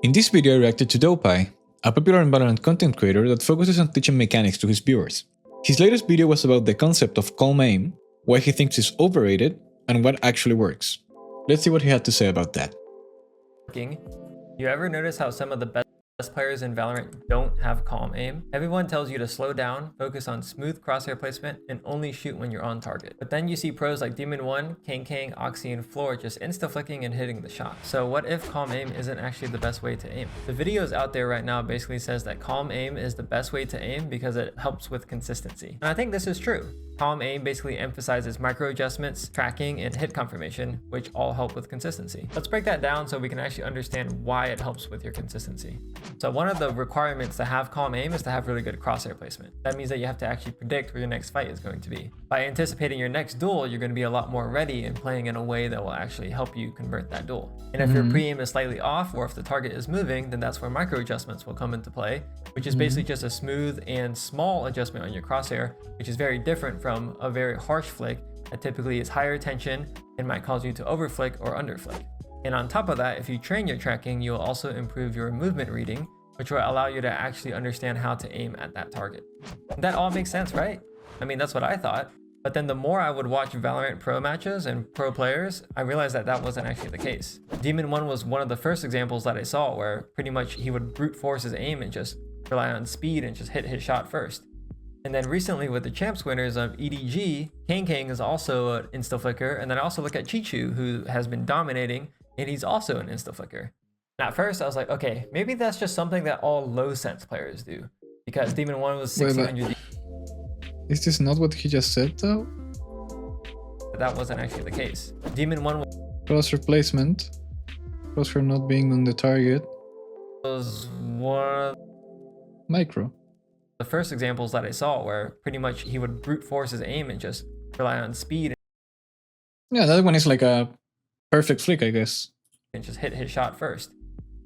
In this video I reacted to Dopai, a popular valorant content creator that focuses on teaching mechanics to his viewers. His latest video was about the concept of calm aim, why he thinks it's overrated, and what actually works. Let's see what he had to say about that. You ever notice how some of the best players in Valorant don't have calm aim? Everyone tells you to slow down, focus on smooth crosshair placement, and only shoot when you're on target. But then you see pros like Demon1, Kang, Oxy, and Floor just insta-flicking and hitting the shot. So what if calm aim isn't actually the best way to aim? The videos out there right now basically says that calm aim is the best way to aim because it helps with consistency. And I think this is true. Calm aim basically emphasizes micro adjustments, tracking, and hit confirmation, which all help with consistency. Let's break that down so we can actually understand why it helps with your consistency. So one of the requirements to have calm aim is to have really good crosshair placement. That means that you have to actually predict where your next fight is going to be. By anticipating your next duel, you're going to be a lot more ready and playing in a way that will actually help you convert that duel. And if your pre-aim is slightly off, or if the target is moving, then that's where micro adjustments will come into play, which is basically just a smooth and small adjustment on your crosshair, which is very different from a very harsh flick that typically is higher tension and might cause you to overflick or underflick. And on top of that, if you train your tracking, you will also improve your movement reading, which will allow you to actually understand how to aim at that target. That all makes sense, right? I mean, that's what I thought. But then the more I would watch Valorant pro matches and pro players, I realized that that wasn't actually the case. Demon1 was one of the first examples that I saw where pretty much he would brute force his aim and just rely on speed and just hit his shot first. And then recently with the champs winners of EDG, Kang is also an insta-flicker. And then I also look at Chichu, who has been dominating, and he's also an insta-flicker. And at first I was like, okay, maybe that's just something that all low sense players do. Because Demon1 was 1600. Is this not what he just said though? But that wasn't actually the case. Demon1 Crosshair placement. Crosshair not being on the target. was one of Micro. the first examples that I saw where pretty much he would brute force his aim and just rely on speed. Yeah, that one is like a perfect flick, I guess. And just hit his shot first.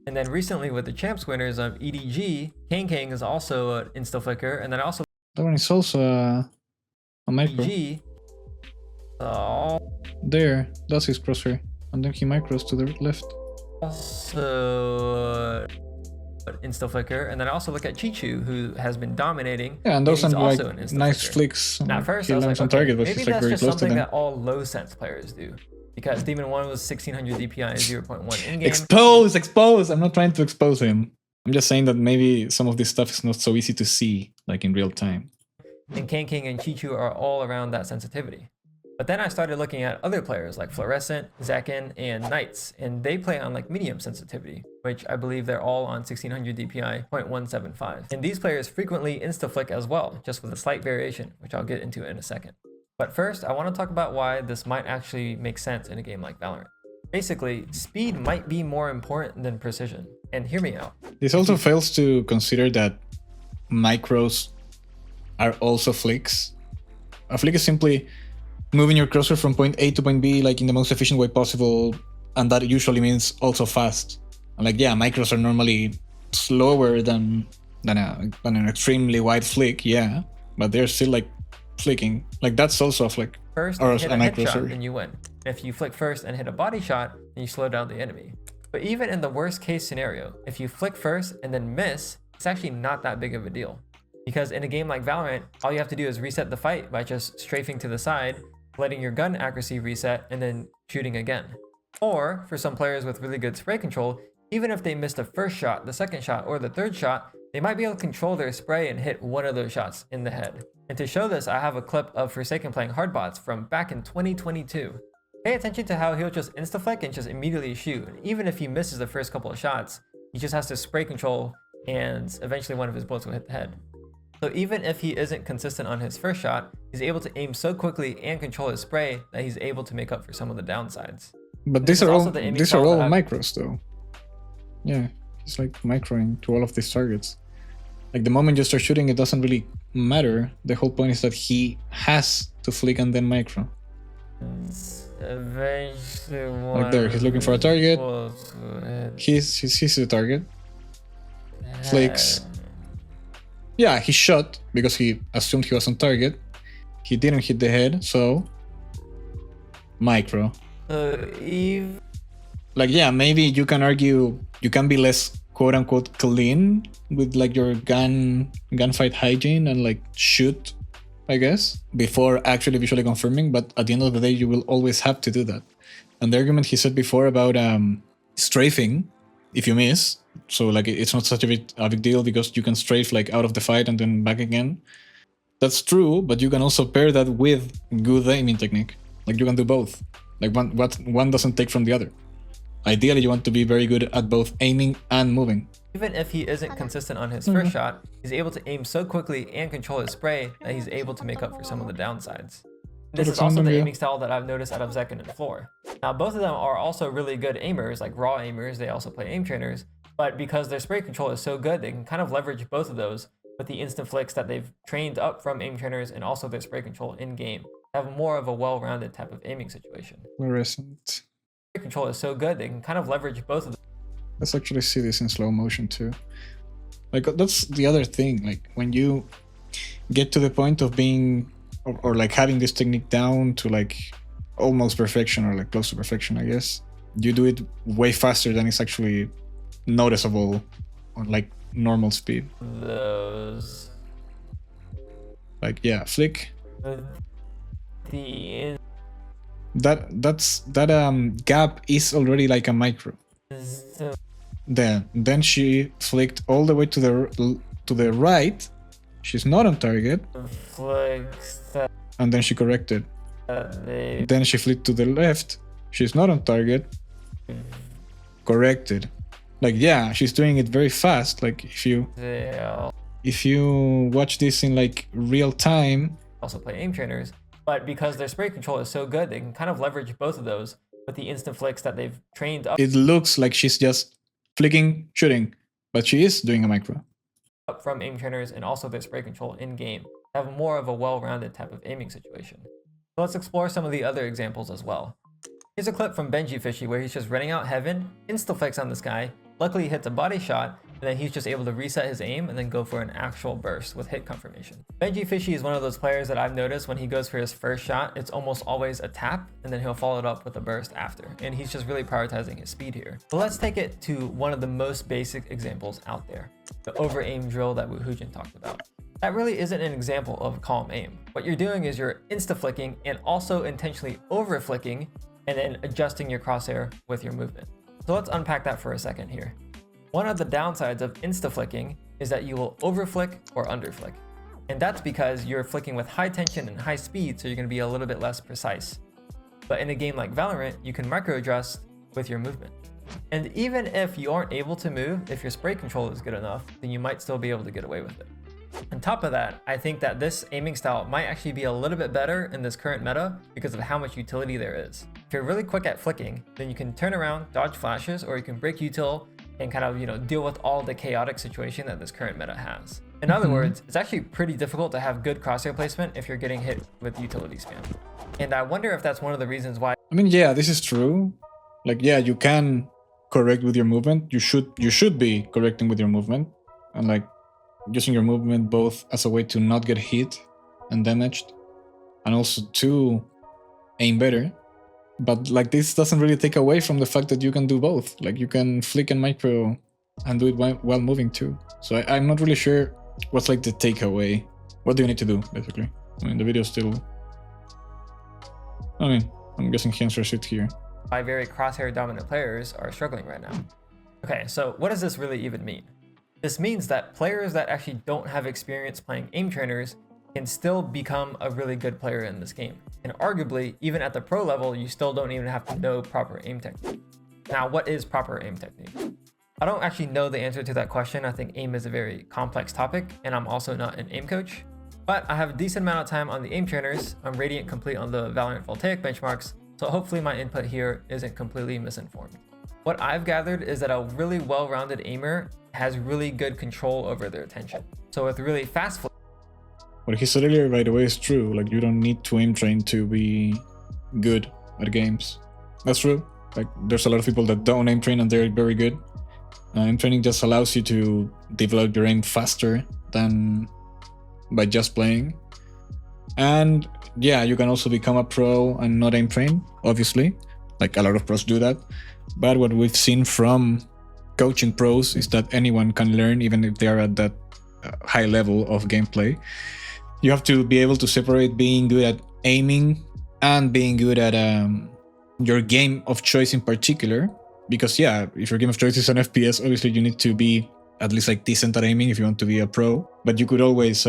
And then recently with the champs winners of EDG, Kang is also an insta-flicker. And then also That one is also a micro. EDG. There, that's his crosshair. And then he micros to the left. Also insta-flicker. And then I also look at Chichu, who has been dominating. Yeah, and those are like also an nice insta-flicker. flicks. Now, at first he I was lands like, on okay, target, but maybe he's like that's very just close to something them. that all low sense players do. Because Demon1 was 1600 DPI and 0.1 in-game. Expose! I'm not trying to expose him. I'm just saying that maybe some of this stuff is not so easy to see, like in real time. And Kang and Chichu are all around that sensitivity. But then I started looking at other players like Fluorescent, Zakin, and Knights, and they play on like medium sensitivity, which I believe they're all on 1600 DPI 0.175. And these players frequently insta-flick as well, just with a slight variation, which I'll get into in a second. But first, I want to talk about why this might actually make sense in a game like Valorant. Basically, speed might be more important than precision. And hear me out. This also fails to consider that micros are also flicks. A flick is simply moving your crosshair from point A to point B like in the most efficient way possible, and that usually means also fast. And like, yeah, micros are normally slower than an extremely wide flick, yeah, but they're still like flicking. Like that's also a flick. First, or hit a a micro, headshot, sorry. then you win. If you flick first and hit a body shot, then you slow down the enemy. But even in the worst case scenario, if you flick first and then miss, it's actually not that big of a deal. Because in a game like Valorant, all you have to do is reset the fight by just strafing to the side, letting your gun accuracy reset, and then shooting again. Or, for some players with really good spray control, even if they missed the first shot, the second shot, or the third shot, they might be able to control their spray and hit one of those shots in the head. And to show this, I have a clip of Forsaken playing Hardbots from back in 2022. Pay attention to how he'll just insta-flick and just immediately shoot. And even if he misses the first couple of shots, he just has to spray control and eventually one of his bullets will hit the head. So even if he isn't consistent on his first shot, he's able to aim so quickly and control his spray that he's able to make up for some of the downsides. But these are all micros though. Yeah, he's like microing to all of these targets. Like the moment you start shooting, it doesn't really matter. The whole point is that he has to flick and then micro. Eventually, like there, he's looking for a target. He sees the target. Flicks. Yeah, he shot because he assumed he was on target. He didn't hit the head, so micro. Like, yeah, maybe you can argue you can be less quote unquote clean with like your gunfight hygiene and like shoot, I guess, before actually visually confirming. But at the end of the day, you will always have to do that. And the argument he said before about strafing if you miss, so like it's not such a big deal because you can strafe like out of the fight and then back again. That's true, but you can also pair that with good aiming technique. Like you can do both. Like one doesn't take from the other. Ideally, you want to be very good at both aiming and moving. Even if he isn't consistent on his first shot, he's able to aim so quickly and control his spray that he's able to make up for some of the downsides. This is also the aiming style that I've noticed out of Zekken and Floor. Now, both of them are also really good aimers, like raw aimers. They also play aim trainers, but because their spray control is so good, they can kind of leverage both of those with the instant flicks that they've trained up from aim trainers and also their spray control in game. They have more of a well-rounded type of aiming situation. Fluorescent. Spray control is so good, they can kind of leverage both of them. Let's actually see this in slow motion too. Like that's the other thing. Like when you get to the point of being or like having this technique down to like almost perfection or like close to perfection, I guess, you do it way faster than it's actually noticeable on like normal speed. Those. Like yeah, flick. The. That gap is already like a micro. Then she flicked all the way to the right. She's not on target. And then she corrected. Then she flicked to the left. She's not on target. Corrected. Like yeah, she's doing it very fast. Like if you watch this in like real time. Also play aim trainers, but because their spray control is so good, they can kind of leverage both of those with the instant flicks that they've trained up. It looks like she's just flicking, shooting, but she is doing a micro. Up from aim trainers and also their spray control in game. They have more of a well-rounded type of aiming situation. So let's explore some of the other examples as well. Here's a clip from Benji Fishy where he's just running out heaven, insta-flicks on this guy, luckily he hits a body shot, and then he's just able to reset his aim and then go for an actual burst with hit confirmation. Benji Fishy is one of those players that I've noticed when he goes for his first shot, it's almost always a tap, and then he'll follow it up with a burst after, and he's just really prioritizing his speed here. But let's take it to one of the most basic examples out there, the over-aim drill that Woohoojin talked about. That really isn't an example of calm aim. What you're doing is you're insta-flicking and also intentionally over-flicking and then adjusting your crosshair with your movement. So let's unpack that for a second here. One of the downsides of insta-flicking is that you will over-flick or under-flick. And that's because you're flicking with high tension and high speed, so you're going to be a little bit less precise. But in a game like Valorant, you can micro-adjust with your movement. And even if you aren't able to move, if your spray control is good enough, then you might still be able to get away with it. On top of that, I think that this aiming style might actually be a little bit better in this current meta because of how much utility there is. If you're really quick at flicking, then you can turn around, dodge flashes, or you can break util and kind of, deal with all the chaotic situation that this current meta has. In other words, it's actually pretty difficult to have good crosshair placement if you're getting hit with utility spam. And I wonder if that's one of the reasons why. I mean, yeah, this is true. Like, yeah, you can correct with your movement. You should be correcting with your movement and like using your movement both as a way to not get hit and damaged and also to aim better. But like this doesn't really take away from the fact that you can do both. Like you can flick and micro and do it while moving too. So I'm not really sure what's like the takeaway. What do you need to do basically? I mean, the video still. I mean, I'm guessing he answers it here. Why very crosshair dominant players are struggling right now. Okay, so what does this really even mean? This means that players that actually don't have experience playing aim trainers can still become a really good player in this game. And arguably, even at the pro level, you still don't even have to know proper aim technique. Now, what is proper aim technique? I don't actually know the answer to that question. I think aim is a very complex topic, and I'm also not an aim coach. But I have a decent amount of time on the aim trainers. I'm Radiant complete on the Valorant Voltaic benchmarks, so hopefully my input here isn't completely misinformed. What I've gathered is that a really well-rounded aimer has really good control over their attention. So with really fast what he said earlier, by the way, is true. Like you don't need to aim train to be good at games. That's true. Like there's a lot of people that don't aim train and they're very good. Aim training just allows you to develop your aim faster than by just playing. And yeah, you can also become a pro and not aim train, obviously. Like a lot of pros do that. But what we've seen from coaching pros is that anyone can learn, even if they are at that high level of gameplay. You have to be able to separate being good at aiming and being good at your game of choice in particular. Because yeah, if your game of choice is an FPS, obviously you need to be at least like decent at aiming if you want to be a pro. But you could always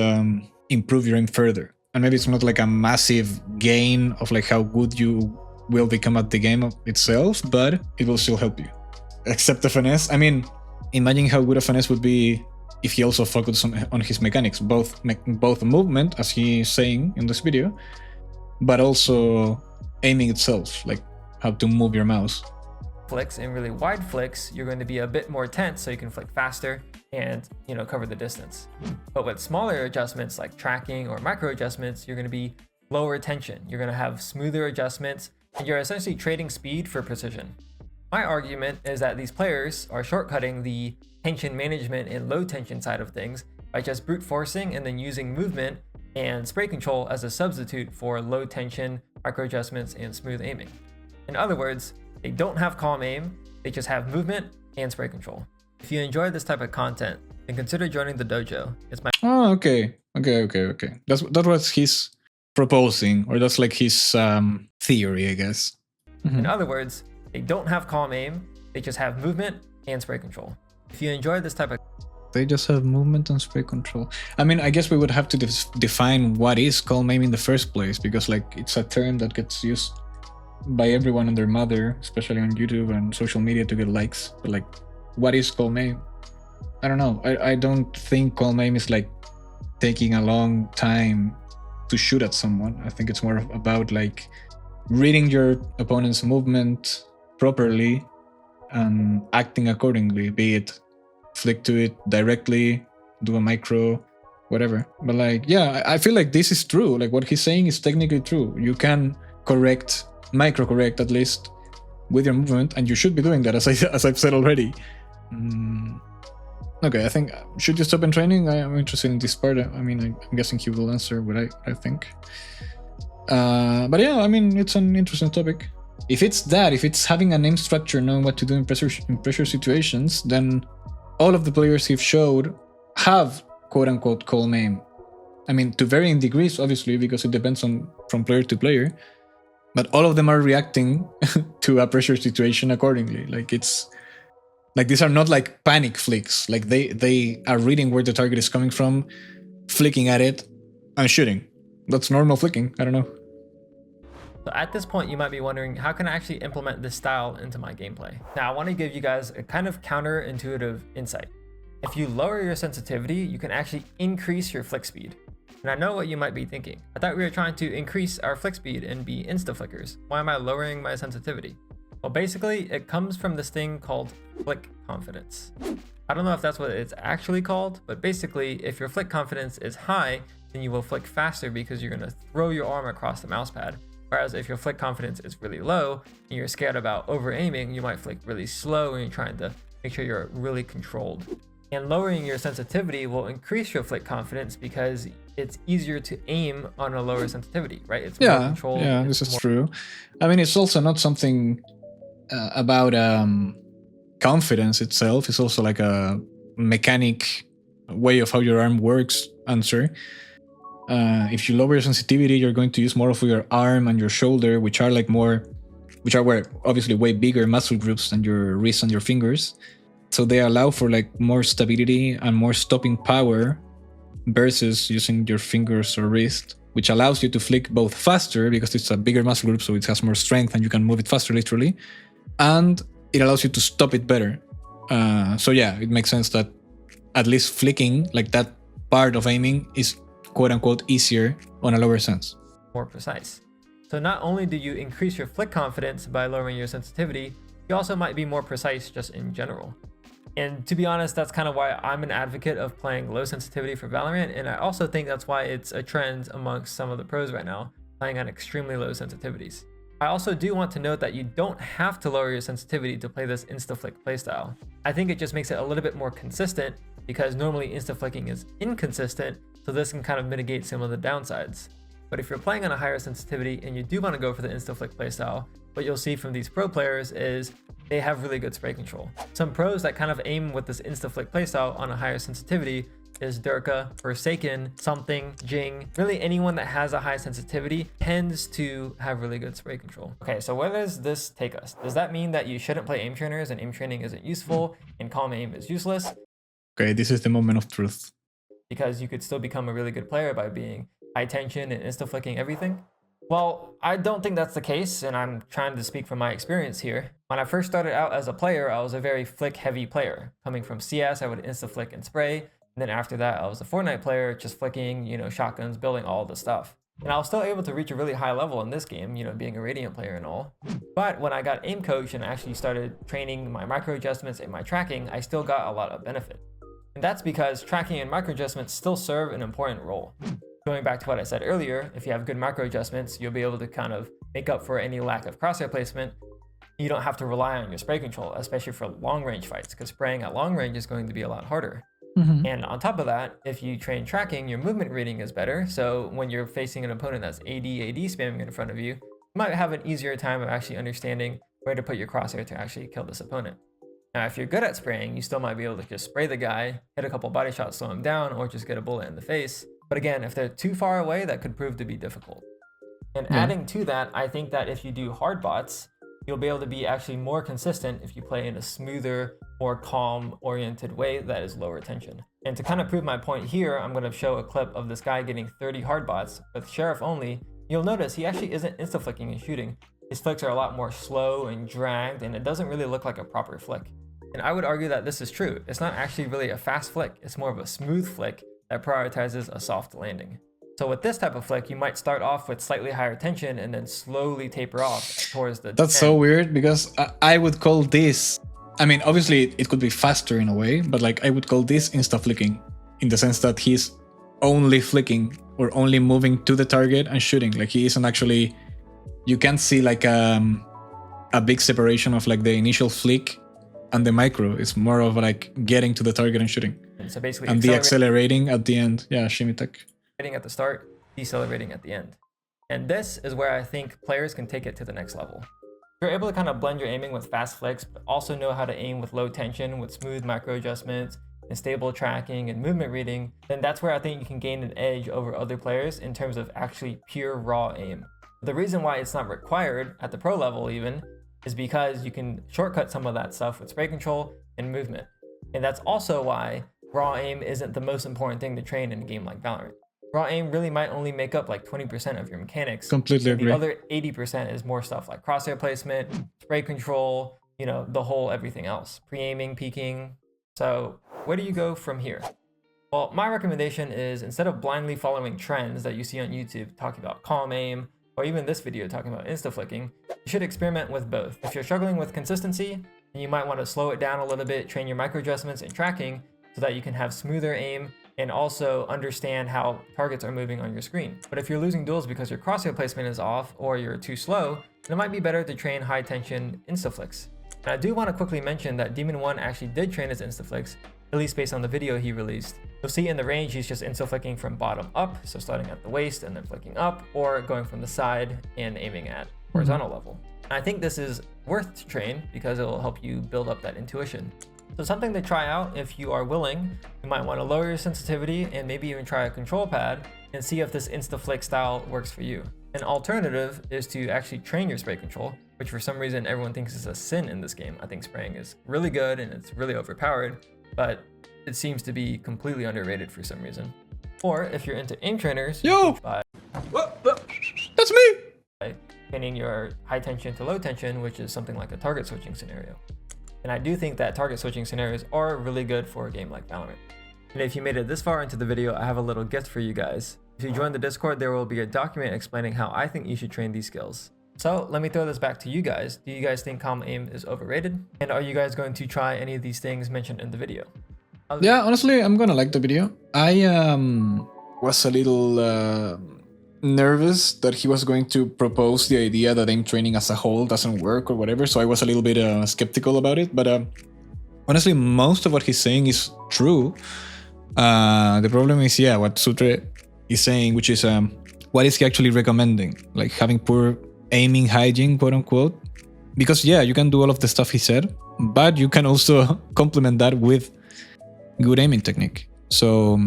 improve your aim further. And maybe it's not like a massive gain of like how good you will become at the game itself, but it will still help you. Except the finesse. I mean, imagine how good a finesse would be if he also focused on his mechanics, both movement, as he's saying in this video, but also aiming itself, like how to move your mouse. Flicks and really wide flicks, you're going to be a bit more tense so you can flick faster and cover the distance. But with smaller adjustments like tracking or micro adjustments, you're going to be lower tension. You're going to have smoother adjustments, and you're essentially trading speed for precision. My argument is that these players are shortcutting the tension management and low tension side of things by just brute forcing and then using movement and spray control as a substitute for low tension, micro adjustments, and smooth aiming. In other words, they don't have calm aim, they just have movement and spray control. If you enjoy this type of content, then consider joining the dojo. It's my okay. That's what he's proposing, or that's like his theory, I guess. In other words, they don't have calm aim, they just have movement and spray control. If you enjoy this type of they just have movement and spray control. I mean, I guess we would have to define what is calm aim in the first place, because like it's a term that gets used by everyone and their mother, especially on YouTube and social media, to get likes. But like, what is calm aim? I don't know. I don't think calm aim is like taking a long time to shoot at someone. I think it's more about like reading your opponent's movement properly and acting accordingly, be it flick to it directly, do a micro, whatever. But like, yeah, I feel like this is true. Like what he's saying is technically true. You can micro correct at least with your movement, and you should be doing that, as I've said already. Okay, I think, should you stop in training? I am interested in this part. I mean, I'm guessing he will answer what I think. But yeah, I mean, it's an interesting topic. If it's having a name structure, knowing what to do in pressure situations, then all of the players he've showed have quote-unquote calm aim. I mean, to varying degrees, obviously, because it depends from player to player. But all of them are reacting to a pressure situation accordingly. Like it's like these are not like panic flicks. Like they are reading where the target is coming from, flicking at it, and shooting. That's normal flicking. I don't know. So at this point, you might be wondering, how can I actually implement this style into my gameplay? Now, I want to give you guys a kind of counterintuitive insight. If you lower your sensitivity, you can actually increase your flick speed. And I know what you might be thinking. I thought we were trying to increase our flick speed and be insta-flickers. Why am I lowering my sensitivity? Well, basically, it comes from this thing called flick confidence. I don't know if that's what it's actually called, but basically, if your flick confidence is high, then you will flick faster because you're going to throw your arm across the mouse pad. Whereas if your flick confidence is really low and you're scared about over-aiming, you might flick really slow and you're trying to make sure you're really controlled. And lowering your sensitivity will increase your flick confidence because it's easier to aim on a lower sensitivity, right? It's more controlled. Yeah, this is true. I mean, it's also not something about confidence itself. It's also like a mechanic way of how your arm works answer. If you lower your sensitivity, you're going to use more of your arm and your shoulder, which are obviously way bigger muscle groups than your wrist and your fingers. So they allow for like more stability and more stopping power versus using your fingers or wrist, which allows you to flick both faster because it's a bigger muscle group, so it has more strength and you can move it faster literally, and it allows you to stop it better. So yeah, it makes sense that at least flicking, like that part of aiming, is quote-unquote easier on a lower sense. More precise. So not only do you increase your flick confidence by lowering your sensitivity, you also might be more precise just in general. And to be honest, that's kind of why I'm an advocate of playing low sensitivity for Valorant, and I also think that's why it's a trend amongst some of the pros right now, playing on extremely low sensitivities. I also do want to note that you don't have to lower your sensitivity to play this insta-flick playstyle. I think it just makes it a little bit more consistent, because normally insta-flicking is inconsistent, so this can kind of mitigate some of the downsides. But if you're playing on a higher sensitivity and you do want to go for the insta-flick playstyle, what you'll see from these pro players is they have really good spray control. Some pros that kind of aim with this insta-flick playstyle on a higher sensitivity is Durka, Forsaken, Something, Jing. Really anyone that has a high sensitivity tends to have really good spray control. Okay, so where does this take us? Does that mean that you shouldn't play aim trainers and aim training isn't useful and calm aim is useless? Okay, this is the moment of truth. Because you could still become a really good player by being high tension and insta-flicking everything? Well, I don't think that's the case, and I'm trying to speak from my experience here. When I first started out as a player, I was a very flick-heavy player. Coming from CS, I would insta-flick and spray. And then after that, I was a Fortnite player, just flicking, shotguns, building all the stuff. And I was still able to reach a really high level in this game, being a Radiant player and all. But when I got aim coach and actually started training my micro adjustments and my tracking, I still got a lot of benefit. And that's because tracking and micro adjustments still serve an important role. Going back to what I said earlier, if you have good micro adjustments, you'll be able to kind of make up for any lack of crosshair placement. You don't have to rely on your spray control, especially for long range fights, because spraying at long range is going to be a lot harder. And on top of that, if you train tracking, your movement reading is better. So when you're facing an opponent that's AD spamming in front of you, you might have an easier time of actually understanding where to put your crosshair to actually kill this opponent. Now, if you're good at spraying, you still might be able to just spray the guy, hit a couple body shots, slow him down, or just get a bullet in the face. But again, if they're too far away, that could prove to be difficult. And adding to that, I think that if you do hard bots, you'll be able to be actually more consistent if you play in a smoother, more calm-oriented way that is lower tension. And to kind of prove my point here, I'm going to show a clip of this guy getting 30 hard bots with Sheriff only. You'll notice he actually isn't insta-flicking and shooting. His flicks are a lot more slow and dragged, and it doesn't really look like a proper flick. And I would argue that this is true. It's not actually really a fast flick. It's more of a smooth flick that prioritizes a soft landing. So with this type of flick, you might start off with slightly higher tension and then slowly taper off towards the That's 10. so weird because I would call this, I mean, obviously it could be faster in a way, but like I would call this insta-flicking in the sense that he's only flicking or only moving to the target and shooting. Like he isn't actually, you can't see like a big separation of like the initial flick and the micro. It's more of like getting to the target and shooting. And so basically, and the accelerating at the end. Yeah, shimmy tech. At the start, decelerating at the end. And this is where I think players can take it to the next level. If you're able to kind of blend your aiming with fast flicks, but also know how to aim with low tension, with smooth micro adjustments, and stable tracking and movement reading, then that's where I think you can gain an edge over other players in terms of actually pure raw aim. The reason why it's not required at the pro level even is because you can shortcut some of that stuff with spray control and movement. And that's also why raw aim isn't the most important thing to train in a game like Valorant. Raw aim really might only make up like 20% of your mechanics. Completely agree. The other 80% is more stuff like crosshair placement, spray control, the whole everything else. Pre-aiming, peeking. So where do you go from here? Well, my recommendation is instead of blindly following trends that you see on YouTube talking about calm aim, or even this video talking about insta-flicking, you should experiment with both. If you're struggling with consistency, then you might want to slow it down a little bit, train your micro adjustments and tracking so that you can have smoother aim and also understand how targets are moving on your screen. But if you're losing duels because your crosshair placement is off or you're too slow, then it might be better to train high tension insta-flicks. And I do want to quickly mention that Demon 1 actually did train his insta-flicks, at least based on the video he released. You'll see in the range he's just insta-flicking from bottom up, so starting at the waist and then flicking up, or going from the side and aiming at horizontal level. And I think this is worth to train because it will help you build up that intuition. So something to try out if you are willing. You might want to lower your sensitivity and maybe even try a control pad and see if this insta-flick style works for you. An alternative is to actually train your spray control, which for some reason everyone thinks is a sin in this game. I think spraying is really good and it's really overpowered, but it seems to be completely underrated for some reason. Or if you're into aim trainers, That's me! by training your high tension to low tension, which is something like a target switching scenario. And I do think that target switching scenarios are really good for a game like Valorant. And if you made it this far into the video, I have a little gift for you guys. If you join the Discord, there will be a document explaining how I think you should train these skills. So let me throw this back to you guys. Do you guys think calm aim is overrated? And are you guys going to try any of these things mentioned in the video? Yeah, honestly, I'm gonna like the video. I was a little nervous that he was going to propose the idea that aim training as a whole doesn't work or whatever, so I was a little bit skeptical about it, but honestly, most of what he's saying is true. The problem is, yeah, what Sutre is saying, which is what is he actually recommending? Like having poor aiming hygiene, quote unquote, Because yeah, you can do all of the stuff he said, but you can also complement that with good aiming technique. So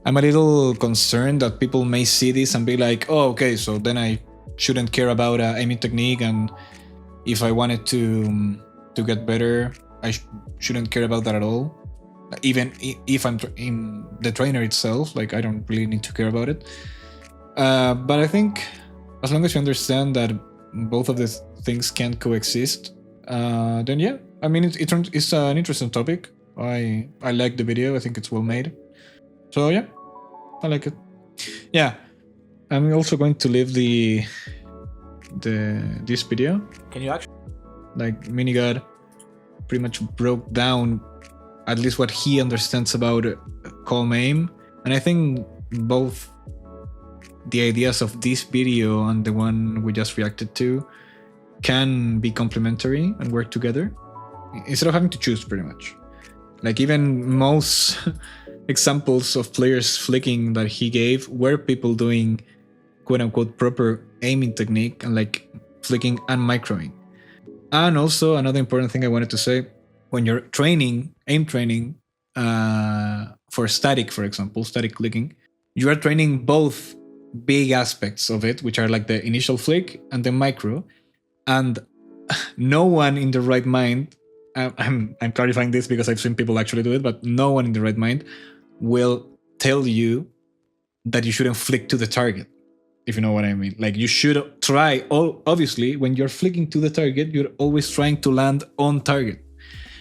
I'm a little concerned that people may see this and be like, oh, okay, so then I shouldn't care about aiming technique, and if I wanted to get better, I shouldn't care about that at all. Even if I'm in the trainer itself, like I don't really need to care about it. But I think as long as you understand that both of these things can coexist, then yeah, I mean it's an interesting topic. I like the video. I think it's well made. So yeah, I like it. Yeah, I'm also going to leave this video. Can you actually? Like Minigod pretty much broke down at least what he understands about calm aim, and I think both the ideas of this video and the one we just reacted to can be complementary and work together instead of having to choose, pretty much. Like even most examples of players flicking that he gave were people doing quote-unquote proper aiming technique and like flicking and microing. And also another important thing I wanted to say, when you're training, aim training, for static, for example, static clicking, you are training both big aspects of it, which are like the initial flick and the micro. And no one in the right mind, I'm clarifying this because I've seen people actually do it, but no one in the right mind will tell you that you shouldn't flick to the target, if you know what I mean. Like you should try, obviously, when you're flicking to the target, you're always trying to land on target.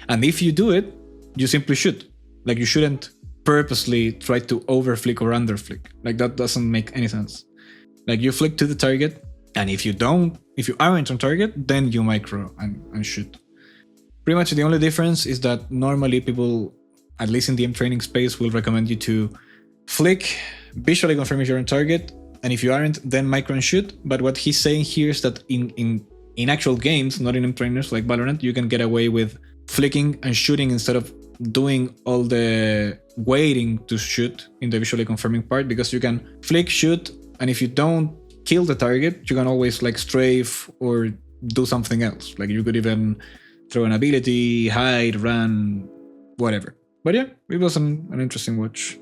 And if you do it, you simply shoot. Like you shouldn't purposely try to over flick or under flick. Like that doesn't make any sense. Like you flick to the target, and if you aren't on target, then you micro and shoot. Pretty much the only difference is that normally people, at least in the aim training space, will recommend you to flick, visually confirm if you're on target, and if you aren't, then micro and shoot. But what he's saying here is that in actual games, not in aim trainers like Valorant, you can get away with flicking and shooting instead of doing all the waiting to shoot in the visually confirming part, because you can flick, shoot, and if you don't kill the target, you can always like strafe or do something else. Like you could even throw an ability, hide, run, whatever. But yeah, it was an interesting watch.